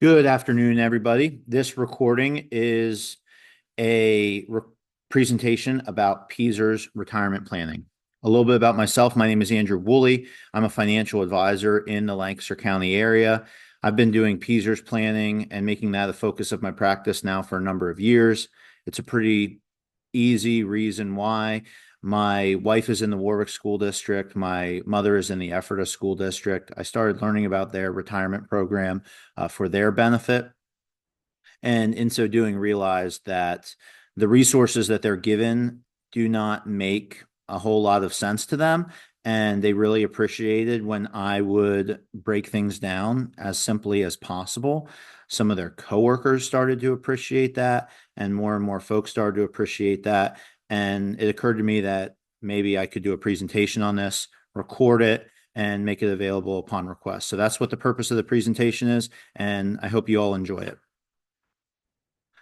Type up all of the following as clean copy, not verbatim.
Good afternoon, everybody. This recording is a presentation about Peaser's retirement planning. A little bit about myself. My name is Andrew Woolley. I'm a financial advisor in the Lancaster County area. I've been doing Peaser's planning and making that a focus of my practice now for a number of years. It's a pretty easy reason why. My wife is in the Warwick School District. My mother is in the Ephrata School District. I started learning about their retirement program for their benefit. And in so doing, realized that the resources that they're given do not make a whole lot of sense to them. And they really appreciated when I would break things down as simply as possible. Some of their coworkers started to appreciate that, and more folks started to appreciate that. And it occurred to me that maybe I could do a presentation on this, record it, and make it available upon request. So that's what the purpose of the presentation is, and I hope you all enjoy it.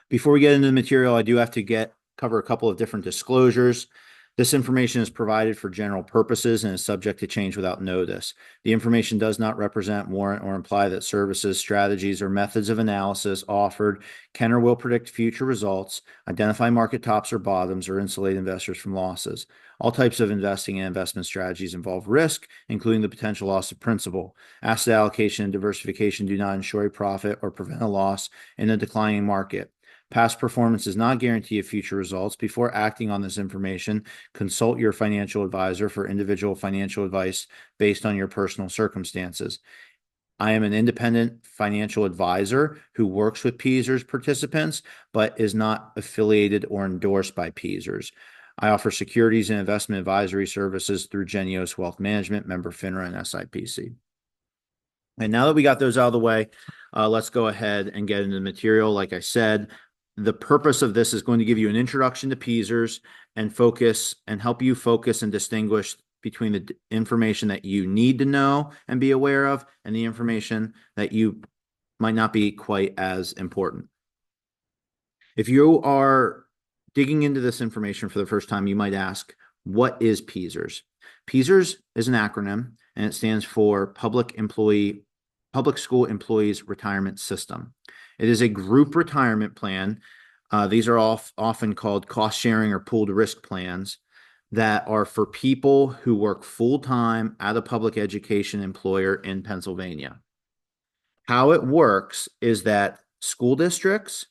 Before we get into the material, I do have to cover a couple of different disclosures. This information is provided for general purposes and is subject to change without notice. The information does not represent, warrant, or imply that services, strategies, or methods of analysis offered can or will predict future results, identify market tops or bottoms, or insulate investors from losses. All types of investing and investment strategies involve risk, including the potential loss of principal. Asset allocation and diversification do not ensure a profit or prevent a loss in a declining market. Past performance does not guarantee future results. Before acting on this information, consult your financial advisor for individual financial advice based on your personal circumstances. I am an independent financial advisor who works with Peaser's participants, but is not affiliated or endorsed by Peaser's. I offer securities and investment advisory services through Genios Wealth Management, member FINRA and SIPC. And now that we got those out of the way, let's go ahead and get into the material. Like I said, the purpose of this is going to give you an introduction to Peaser's and help you focus and distinguish between the information that you need to know and be aware of and the information that you might not be quite as important. If you are digging into this information for the first time, you might ask, what is Peaser's? Peaser's is an acronym, and it stands for Public School Employees Retirement System. It is a group retirement plan. These are often called cost sharing or pooled risk plans that are for people who work full time at a public education employer in Pennsylvania. How it works is that school districts,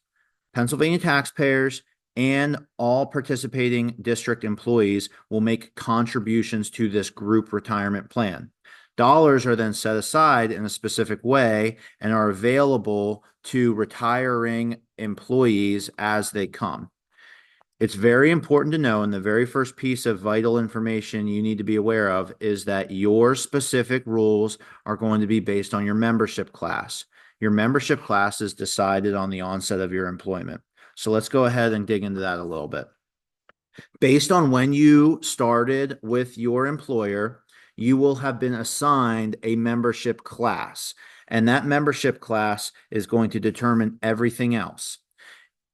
Pennsylvania taxpayers, and all participating district employees will make contributions to this group retirement plan. Dollars are then set aside in a specific way and are available to retiring employees as they come. It's very important to know, and the very first piece of vital information you need to be aware of is that your specific rules are going to be based on your membership class. Your membership class is decided on the onset of your employment. So let's go ahead and dig into that a little bit. Based on when you started with your employer, you will have been assigned a membership class, and that membership class is going to determine everything else.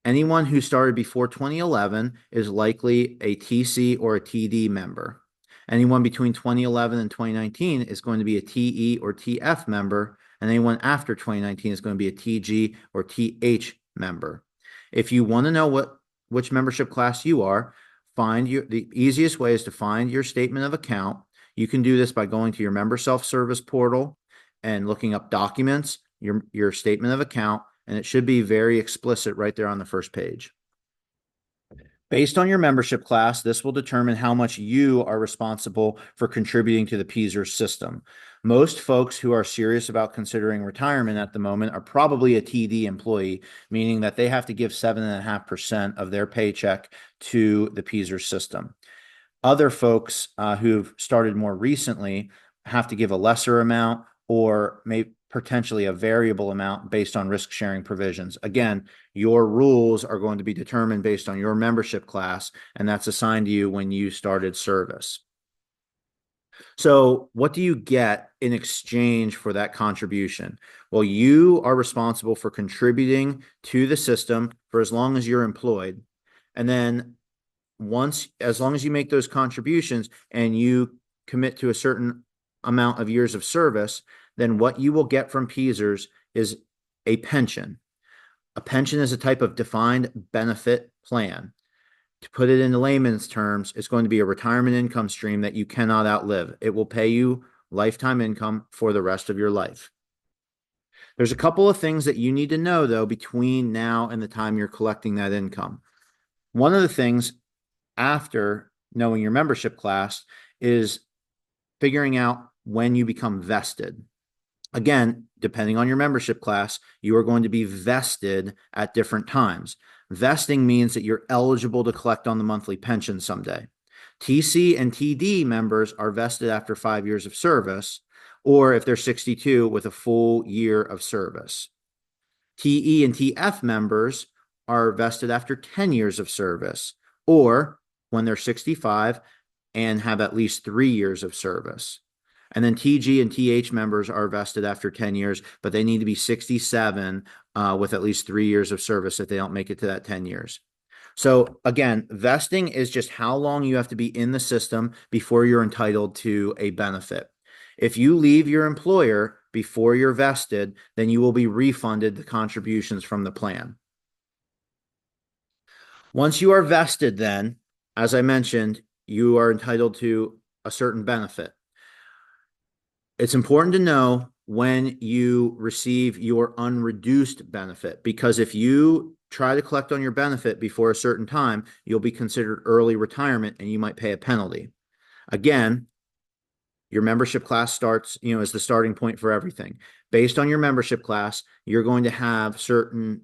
Anyone who started before 2011 is likely a TC or a TD member. Anyone between 2011 and 2019 is going to be a TE or TF member, and anyone after 2019 is going to be a TG or TH member. If you want to know which membership class you are, the easiest way is to find your statement of account. You can do this by going to your member self-service portal and looking up documents, your statement of account, and it should be very explicit right there on the first page. Based on your membership class, this will determine how much you are responsible for contributing to the Peaser system. Most folks who are serious about considering retirement at the moment are probably a TD employee, meaning that they have to give 7.5% of their paycheck to the Peaser system. Other folks who've started more recently have to give a lesser amount or maybe potentially a variable amount based on risk sharing provisions. Again, your rules are going to be determined based on your membership class, and that's assigned to you when you started service. So what do you get in exchange for that contribution? Well, you are responsible for contributing to the system for as long as you're employed. And then as long as you make those contributions and you commit to a certain amount of years of service, then what you will get from Peaser's is a pension. A pension is a type of defined benefit plan. To put it into layman's terms, it's going to be a retirement income stream that you cannot outlive. It will pay you lifetime income for the rest of your life. There's a couple of things that you need to know, though, between now and the time you're collecting that income. One of the things after knowing your membership class is figuring out when you become vested. Again, depending on your membership class, you are going to be vested at different times. Vesting means that you're eligible to collect on the monthly pension someday. TC and TD members are vested after 5 years of service, or if they're 62 with a full year of service. TE and TF members are vested after 10 years of service, or when they're 65 and have at least 3 years of service. And then TG and TH members are vested after 10 years, but they need to be 67 with at least 3 years of service if they don't make it to that 10 years. So again, vesting is just how long you have to be in the system before you're entitled to a benefit. If you leave your employer before you're vested, then you will be refunded the contributions from the plan. Once you are vested, then, as I mentioned, you are entitled to a certain benefit. It's important to know when you receive your unreduced benefit, because if you try to collect on your benefit before a certain time, you'll be considered early retirement and you might pay a penalty. Again, your membership class starts, as the starting point for everything. Based on your membership class, you're going to have certain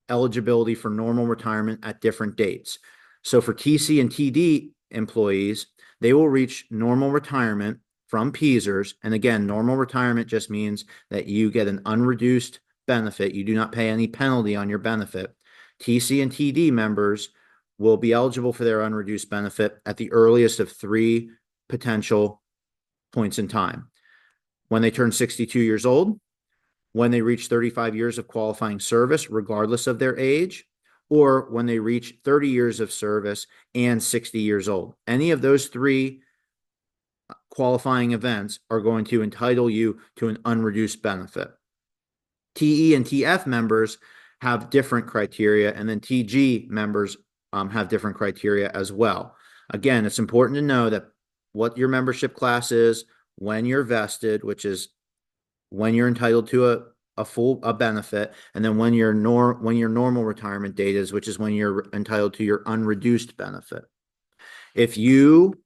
eligibility for normal retirement at different dates. So for TC and TD employees, they will reach normal retirement from PSERS. And again, normal retirement just means that you get an unreduced benefit. You do not pay any penalty on your benefit. TC and TD members will be eligible for their unreduced benefit at the earliest of 3 potential points in time. When they turn 62 years old, when they reach 35 years of qualifying service, regardless of their age, or when they reach 30 years of service and 60 years old. Any of those 3 qualifying events are going to entitle you to an unreduced benefit. TE and TF members have different criteria, and then TG members have different criteria as well. Again, it's important to know that what your membership class is, when you're vested, which is when you're entitled to a benefit, and then when your normal retirement date is, which is when you're entitled to your unreduced benefit. If you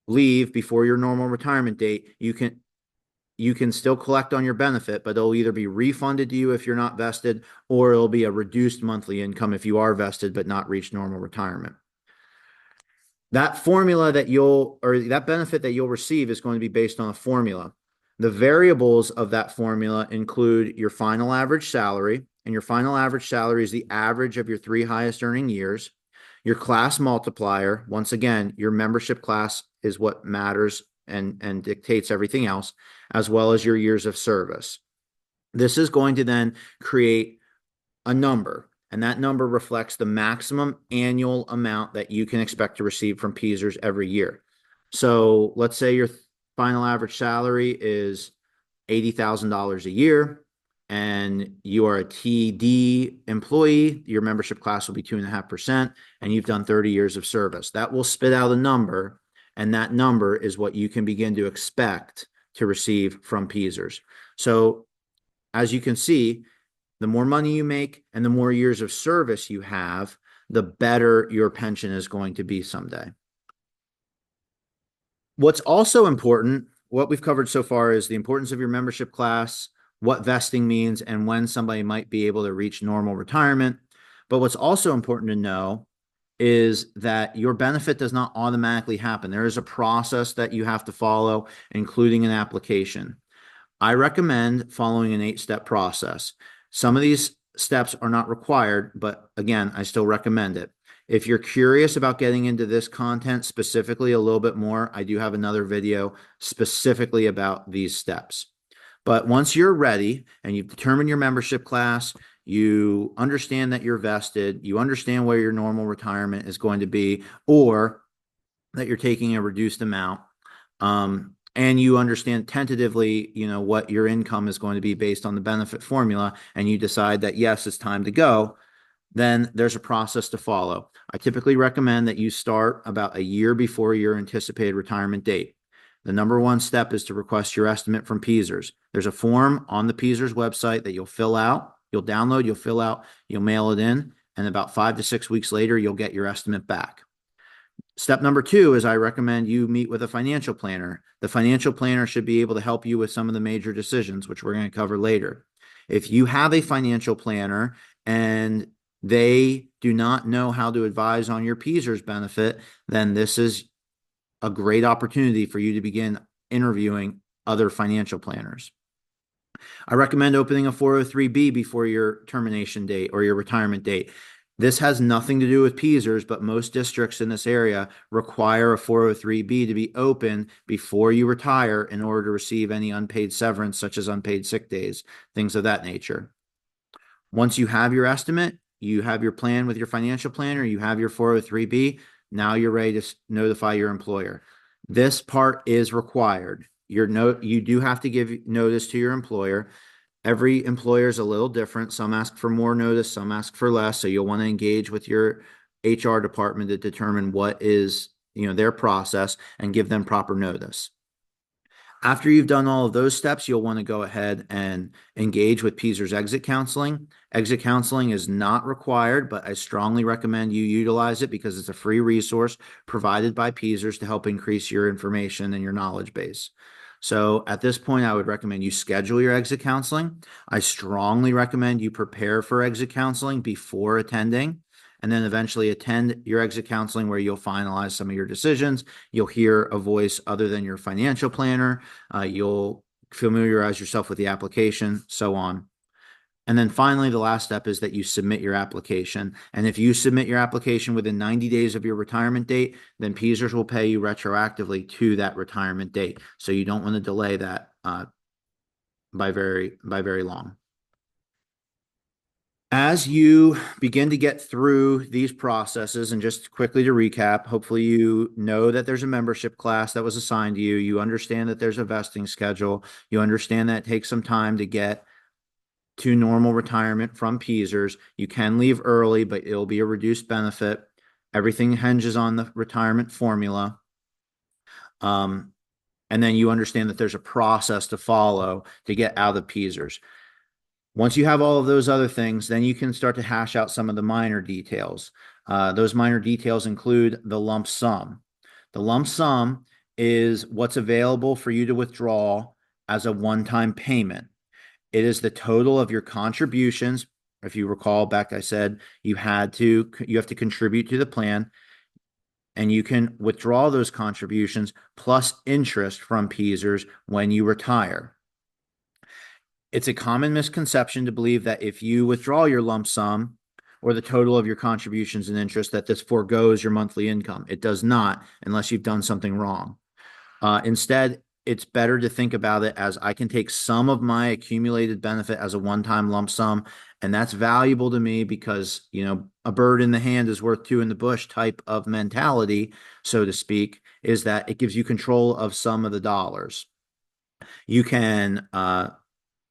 leave before your normal retirement date, you can still collect on your benefit, but it'll either be refunded to you if you're not vested, or it'll be a reduced monthly income if you are vested but not reached normal retirement. That formula that benefit that you'll receive is going to be based on a formula. The variables of that formula include your final average salary, and your final average salary is the average of your 3 highest earning years. Your class multiplier, once again, your membership class is what matters and dictates everything else, as well as your years of service. This is going to then create a number, and that number reflects the maximum annual amount that you can expect to receive from PSERS every year. So let's say your final average salary is $80,000 a year, and you are a TD employee, your membership class will be 2.5%, and you've done 30 years of service. That will spit out a number, and that number is what you can begin to expect to receive from PSERS. So as you can see, the more money you make and the more years of service you have, the better your pension is going to be someday. What's also important, what we've covered so far, is the importance of your membership class, what vesting means, and when somebody might be able to reach normal retirement. But what's also important to know is that your benefit does not automatically happen. There is a process that you have to follow, including an application. I recommend following an 8-step process. Some of these steps are not required, but again, I still recommend it. If you're curious about getting into this content specifically a little bit more, I do have another video specifically about these steps. But once you're ready and you've determined your membership class, you understand that you're vested, you understand where your normal retirement is going to be, or that you're taking a reduced amount, and you understand tentatively, what your income is going to be based on the benefit formula, and you decide that, yes, it's time to go, then there's a process to follow. I typically recommend that you start about a year before your anticipated retirement date. The number one step is to request your estimate from Peasers. There's a form on the Peasers website that you'll fill out, you'll download, you'll fill out, you'll mail it in, and about 5 to 6 weeks later, you'll get your estimate back. Step number two is I recommend you meet with a financial planner. The financial planner should be able to help you with some of the major decisions, which we're going to cover later. If you have a financial planner and they do not know how to advise on your Peasers benefit, then this is a great opportunity for you to begin interviewing other financial planners. I recommend opening a 403B before your termination date or your retirement date. This has nothing to do with Peasers, but most districts in this area require a 403B to be open before you retire in order to receive any unpaid severance, such as unpaid sick days, things of that nature. Once you have your estimate, you have your plan with your financial planner, you have your 403B, now you're ready to notify your employer. This part is required. You do have to give notice to your employer. Every employer is a little different. Some ask for more notice, some ask for less. So you'll want to engage with your HR department to determine what is, their process and give them proper notice. After you've done all of those steps, you'll want to go ahead and engage with Peasers Exit Counseling. Exit counseling is not required, but I strongly recommend you utilize it because it's a free resource provided by Peasers to help increase your information and your knowledge base. So at this point, I would recommend you schedule your exit counseling. I strongly recommend you prepare for exit counseling before attending, and then eventually attend your exit counseling where you'll finalize some of your decisions. You'll hear a voice other than your financial planner. You'll familiarize yourself with the application, so on. And then finally, the last step is that you submit your application. And if you submit your application within 90 days of your retirement date, then Peasers will pay you retroactively to that retirement date. So you don't want to delay that by very long. As you begin to get through these processes, and just quickly to recap, hopefully you know that there's a membership class that was assigned to you. You understand that there's a vesting schedule. You understand that it takes some time to get to normal retirement from Peasers. You can leave early, but it'll be a reduced benefit. Everything hinges on the retirement formula. And then you understand that there's a process to follow to get out of Peasers. Once you have all of those other things, then you can start to hash out some of the minor details. Those minor details include the lump sum. The lump sum is what's available for you to withdraw as a one-time payment. It is the total of your contributions. If you recall back, I said you have to contribute to the plan, and you can withdraw those contributions plus interest from Peasers when you retire. It's a common misconception to believe that if you withdraw your lump sum or the total of your contributions and interest, that this foregoes your monthly income. It does not, unless you've done something wrong. Instead, it's better to think about it as I can take some of my accumulated benefit as a one-time lump sum, and that's valuable to me because, a bird in the hand is worth two in the bush type of mentality, so to speak, is that it gives you control of some of the dollars. You can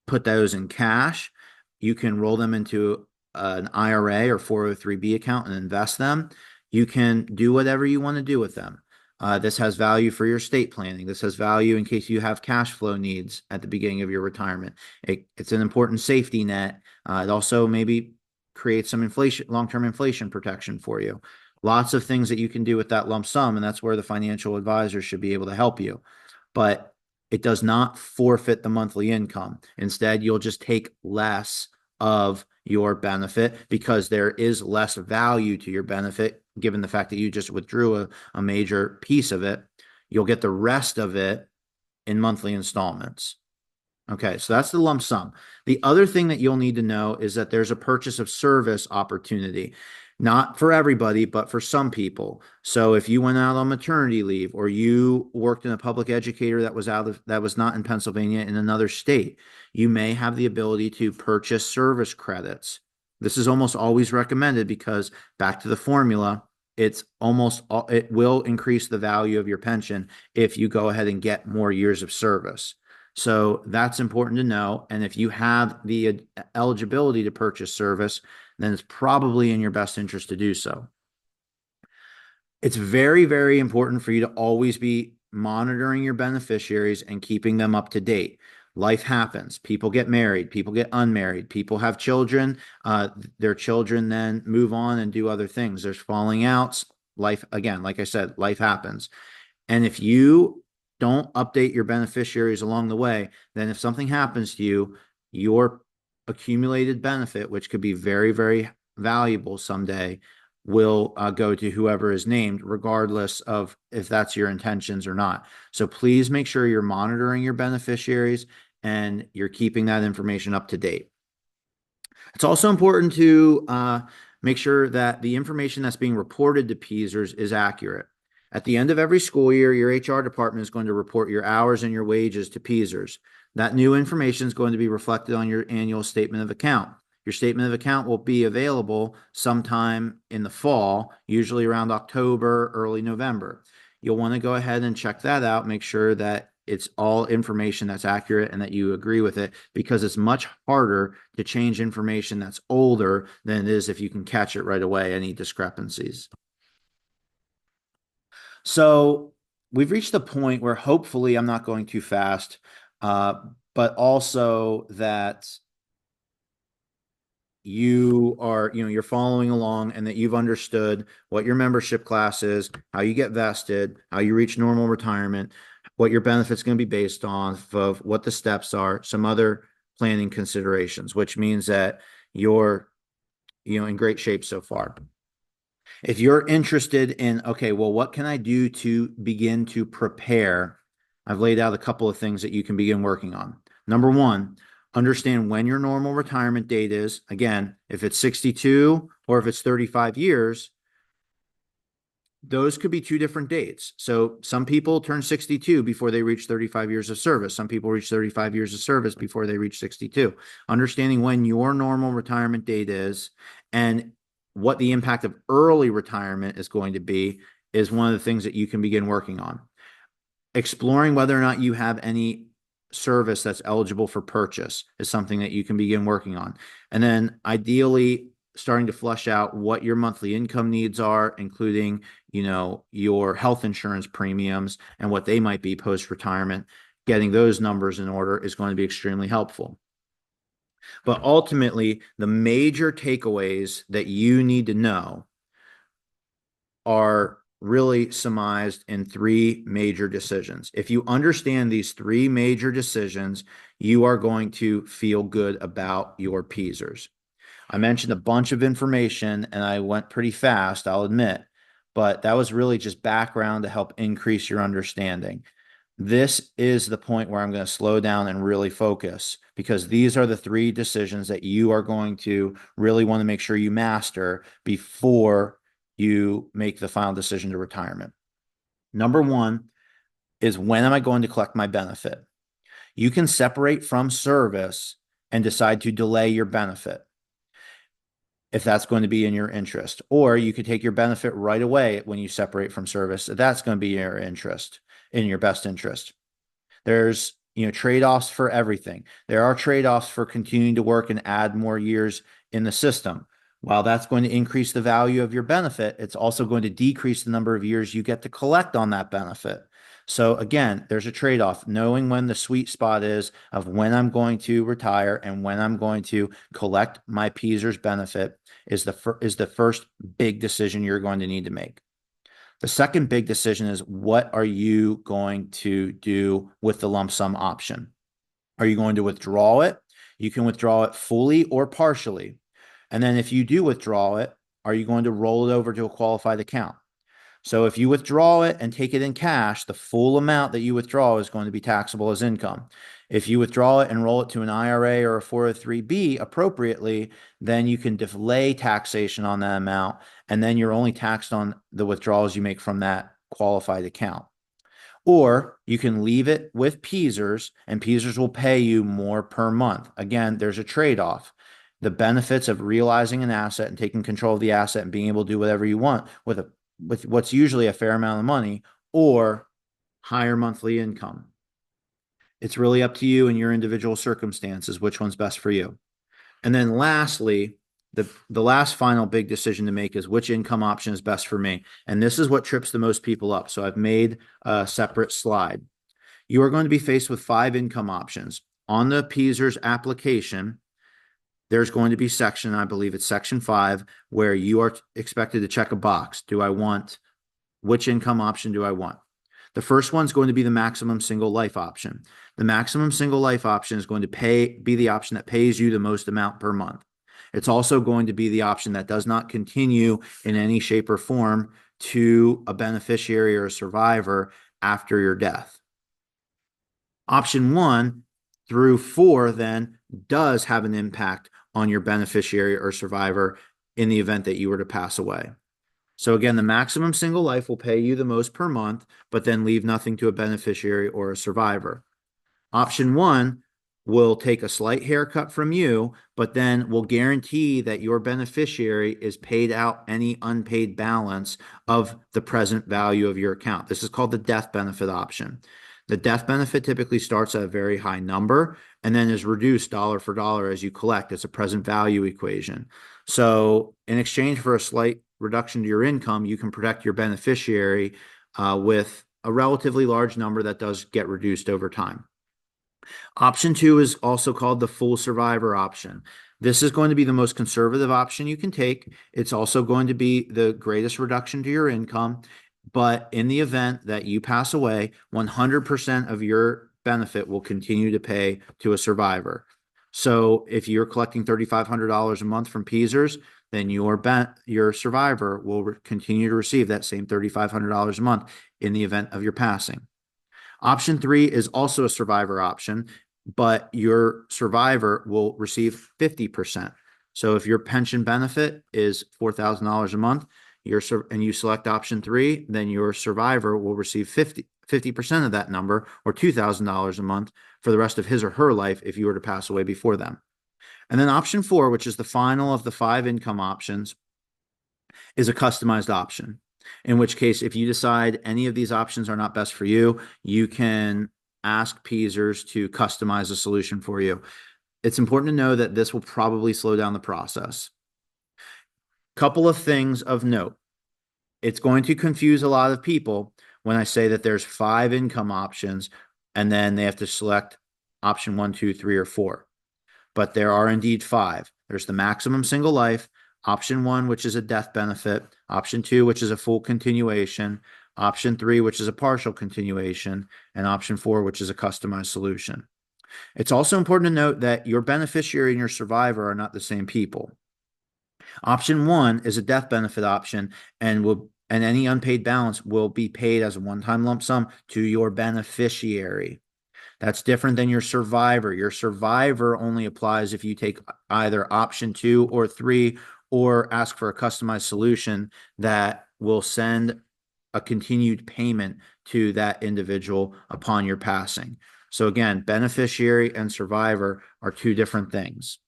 put those in cash. You can roll them into an IRA or 403B account and invest them. You can do whatever you want to do with them. This has value for your estate planning. This has value in case you have cash flow needs at the beginning of your retirement. It's an important safety net. It also maybe creates some long-term inflation protection for you. Lots of things that you can do with that lump sum, and that's where the financial advisor should be able to help you. But it does not forfeit the monthly income. Instead, you'll just take less of your benefit because there is less value to your benefit given the fact that you just withdrew a major piece of it. You'll get the rest of it in monthly installments. Okay, so that's the lump sum. The other thing that you'll need to know is that there's a purchase of service opportunity. Not for everybody, but for some people. So if you went out on maternity leave or you worked in a public educator that was not in Pennsylvania, in another state, you may have the ability to purchase service credits. This is almost always recommended because back to the formula, it will increase the value of your pension if you go ahead and get more years of service. So that's important to know. And if you have the eligibility to purchase service, then it's probably in your best interest to do so. It's very, very important for you to always be monitoring your beneficiaries and keeping them up to date. Life happens. People get married. People get unmarried. People have children. Their children then move on and do other things. There's falling outs. Life, again, like I said, life happens. And if you don't update your beneficiaries along the way, then if something happens to you, your accumulated benefit, which could be very, very valuable someday, will go to whoever is named, regardless of if that's your intentions or not. So please make sure you're monitoring your beneficiaries and you're keeping that information up to date. It's also important to make sure that the information that's being reported to PEASers is accurate. At the end of every school year, your HR department is going to report your hours and your wages to PEASers. That new information is going to be reflected on your annual statement of account. Your statement of account will be available sometime in the fall, usually around October, early November. You'll want to go ahead and check that out, make sure that it's all information that's accurate and that you agree with it, because it's much harder to change information that's older than it is if you can catch it right away, any discrepancies. So we've reached the point where hopefully I'm not going too fast, but also that you're following along and that you've understood what your membership class is, how you get vested, how you reach normal retirement, what your benefits going to be based on, of what the steps are, some other planning considerations, which means that you're, in great shape so far. If you're interested in, okay, well, what can I do to begin to prepare? I've laid out a couple of things that you can begin working on. Number one, understand when your normal retirement date is. Again, if it's 62 or if it's 35 years, those could be two different dates. So some people turn 62 before they reach 35 years of service. Some people reach 35 years of service before they reach 62. Understanding when your normal retirement date is and what the impact of early retirement is going to be is one of the things that you can begin working on. Exploring whether or not you have any service that's eligible for purchase is something that you can begin working on. And then ideally starting to flush out what your monthly income needs are, including, your health insurance premiums and what they might be post-retirement. Getting those numbers in order is going to be extremely helpful. But ultimately, the major takeaways that you need to know are really surmised in three major decisions. If you understand these three major decisions, you are going to feel good about your PEASers. I mentioned a bunch of information and I went pretty fast, I'll admit, but that was really just background to help increase your understanding. This is the point where I'm going to slow down and really focus, because these are the three decisions that you are going to really want to make sure you master before you make the final decision to retirement. Number one is, when am I going to collect my benefit? You can separate from service and decide to delay your benefit if that's going to be in your interest. Or you could take your benefit right away when you separate from service. That's going to be in your best interest. There's, trade-offs for everything. There are trade-offs for continuing to work and add more years in the system. While that's going to increase the value of your benefit, it's also going to decrease the number of years you get to collect on that benefit. So again, there's a trade-off. Knowing when the sweet spot is of when I'm going to retire and when I'm going to collect my PEASers benefit is the first big decision you're going to need to make. The second big decision is, what are you going to do with the lump sum option? Are you going to withdraw it? You can withdraw it fully or partially. And then if you do withdraw it, are you going to roll it over to a qualified account? So if you withdraw it and take it in cash, the full amount that you withdraw is going to be taxable as income. If you withdraw it and roll it to an IRA or a 403(b) appropriately, then you can delay taxation on that amount, and then you're only taxed on the withdrawals you make from that qualified account. Or you can leave it with PEASers, and PEASers will pay you more per month. Again, there's a trade-off. The benefits of realizing an asset and taking control of the asset and being able to do whatever you want with a with what's usually a fair amount of money, or higher monthly income. It's really up to you and your individual circumstances, which one's best for you. And then lastly, the last final big decision to make is which income option is best for me. And this is what trips the most people up. So I've made a separate slide. You are going to be faced with 5 income options. On the PSERS application, there's going to be section, I believe it's section 5, where you are expected to check a box. Which income option do I want? The first one's going to be the maximum single life option. The maximum single life option is going to be the option that pays you the most amount per month. It's also going to be the option that does not continue in any shape or form to a beneficiary or a survivor after your death. Option 1 through 4 then does have an impact on your beneficiary or survivor in the event that you were to pass away. So again, the maximum single life will pay you the most per month, but then leave nothing to a beneficiary or a survivor. Option 1 will take a slight haircut from you, but then will guarantee that your beneficiary is paid out any unpaid balance of the present value of your account. This is called the death benefit option. The death benefit typically starts at a very high number and then is reduced dollar for dollar as you collect. It's a present value equation. So in exchange for a slight reduction to your income, you can protect your beneficiary with a relatively large number that does get reduced over time. Option 2 is also called the full survivor option. This is going to be the most conservative option you can take. It's also going to be the greatest reduction to your income. But in the event that you pass away, 100% of your benefit will continue to pay to a survivor. So if you're collecting $3,500 a month from PSERS, then your survivor will continue to receive that same $3,500 a month in the event of your passing. Option 3 is also a survivor option, but your survivor will receive 50%. So if your pension benefit is $4,000 a month, and you select option 3, then your survivor will receive 50% of that number, or $2,000 a month, for the rest of his or her life if you were to pass away before them. And then option 4, which is the final of the 5 income options, is a customized option. In which case, if you decide any of these options are not best for you, you can ask PSERS to customize a solution for you. It's important to know that this will probably slow down the process. Couple of things of note. It's going to confuse a lot of people when I say that there's 5 income options and then they have to select option 1, 2, 3, or 4. But there are indeed 5. There's the maximum single life, option 1, which is a death benefit, option 2, which is a full continuation, option 3, which is a partial continuation, and option 4, which is a customized solution. It's also important to note that your beneficiary and your survivor are not the same people. Option 1 is a death benefit option, and any unpaid balance will be paid as a one-time lump sum to your beneficiary. That's different than your survivor. Your survivor only applies if you take either option 2 or 3, or ask for a customized solution that will send a continued payment to that individual upon your passing. So again, beneficiary and survivor are 2 different things.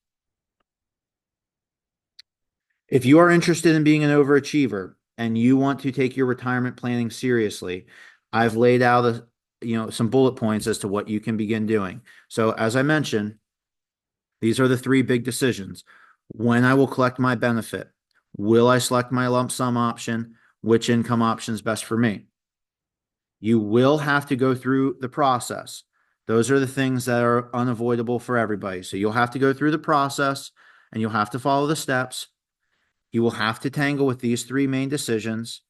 If you are interested in being an overachiever and you want to take your retirement planning seriously, I've laid out some bullet points as to what you can begin doing. So as I mentioned, these are the 3 big decisions. When I will collect my benefit, will I select my lump sum option? Which income option is best for me? You will have to go through the process. Those are the things that are unavoidable for everybody. So you'll have to go through the process and you'll have to follow the steps. You will have to tangle with these 3 main decisions.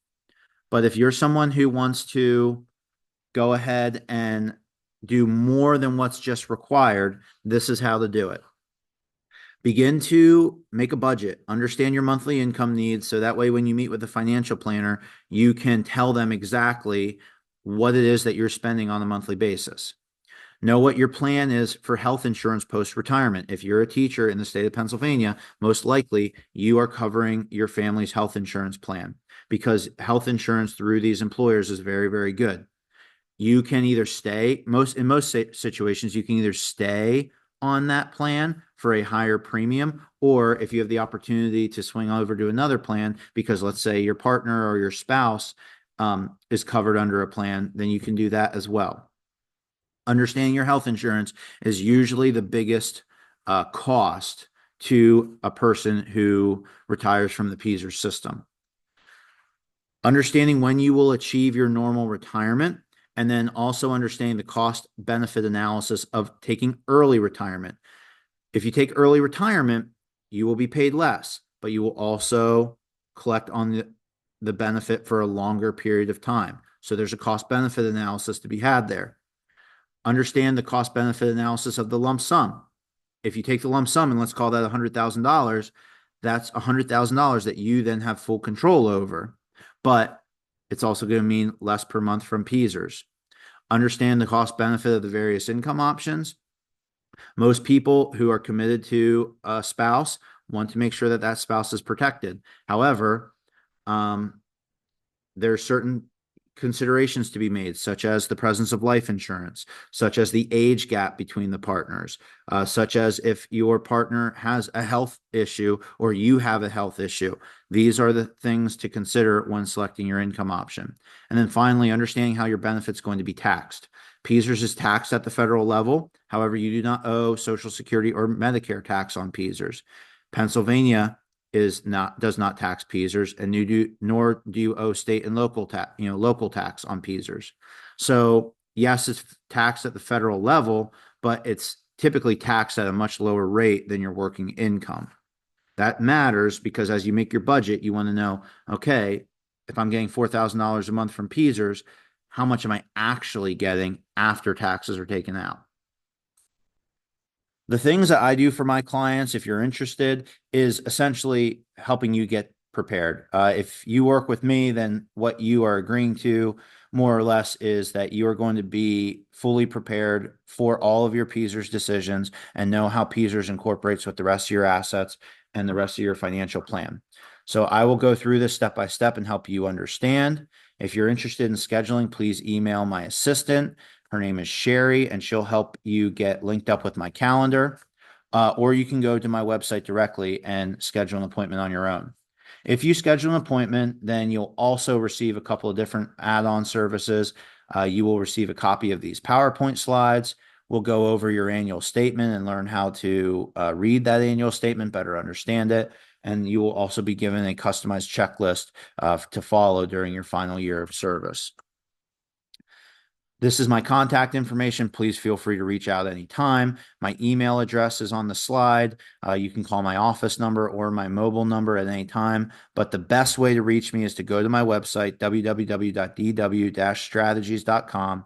But if you're someone who wants to go ahead and do more than what's just required, this is how to do it. Begin to make a budget, understand your monthly income needs, so that way when you meet with a financial planner, you can tell them exactly what it is that you're spending on a monthly basis. Know what your plan is for health insurance post-retirement. If you're a teacher in the state of Pennsylvania, most likely you are covering your family's health insurance plan, because health insurance through these employers is very, very good. You can either stay, in most situations, you can either stay on that plan for a higher premium, or if you have the opportunity to swing over to another plan, because let's say your partner or your spouse is covered under a plan, then you can do that as well. Understanding your health insurance is usually the biggest cost to a person who retires from the PSERS system. Understanding when you will achieve your normal retirement, and then also understanding the cost benefit analysis of taking early retirement. If you take early retirement, you will be paid less, but you will also collect on the benefit for a longer period of time. So there's a cost benefit analysis to be had there. Understand the cost benefit analysis of the lump sum. If you take the lump sum and let's call that $100,000, that's $100,000 that you then have full control over, but it's also going to mean less per month from PSERS. Understand the cost benefit of the various income options. Most people who are committed to a spouse want to make sure that that spouse is protected. However, there are certain considerations to be made, such as the presence of life insurance, such as the age gap between the partners, such as if your partner has a health issue or you have a health issue. These are the things to consider when selecting your income option. And then finally, understanding how your benefit's going to be taxed. PSERS is taxed at the federal level. However, you do not owe Social Security or Medicare tax on PSERS. Pennsylvania does not tax PSERS, and nor do you owe state and local tax on PSERS. So yes, it's taxed at the federal level, but it's typically taxed at a much lower rate than your working income. That matters because as you make your budget, you want to know, okay, if I'm getting $4,000 a month from PSERS, how much am I actually getting after taxes are taken out? The things that I do for my clients, if you're interested, is essentially helping you get prepared. If you work with me, then what you are agreeing to more or less is that you are going to be fully prepared for all of your PSERS decisions and know how PSERS incorporates with the rest of your assets and the rest of your financial plan. So I will go through this step by step and help you understand. If you're interested in scheduling, please email my assistant. Her name is Sherry, and she'll help you get linked up with my calendar. Or you can go to my website directly and schedule an appointment on your own. If you schedule an appointment, then you'll also receive a couple of different add-on services. You will receive a copy of these PowerPoint slides. We'll go over your annual statement and learn how to read that annual statement, better understand it. And you will also be given a customized checklist to follow during your final year of service. This is my contact information. Please feel free to reach out anytime. My email address is on the slide. You can call my office number or my mobile number at any time. But the best way to reach me is to go to my website, www.dw-strategies.com,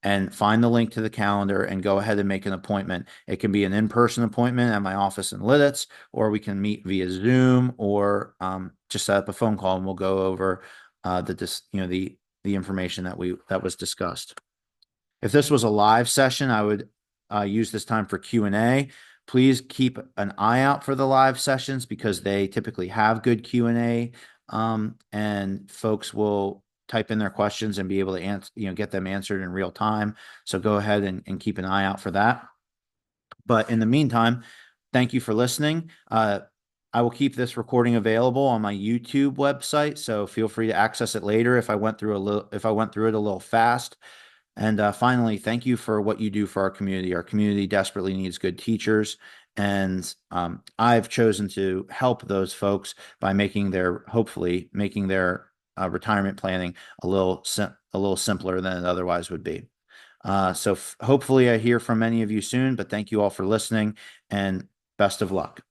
and find the link to the calendar and go ahead and make an appointment. It can be an in-person appointment at my office in Lidditz, or we can meet via Zoom, or just set up a phone call and we'll go over the information that was discussed. If this was a live session, I would use this time for Q&A. Please keep an eye out for the live sessions because they typically have good Q&A, and folks will type in their questions and be able to answer, get them answered in real time. So go ahead and keep an eye out for that. But in the meantime, thank you for listening. I will keep this recording available on my YouTube website, so feel free to access it later if I went through it a little fast. And finally, thank you for what you do for our community. Our community desperately needs good teachers, and I've chosen to help those folks by hopefully making their retirement planning a little simpler than it otherwise would be. So hopefully I hear from many of you soon, but thank you all for listening and best of luck.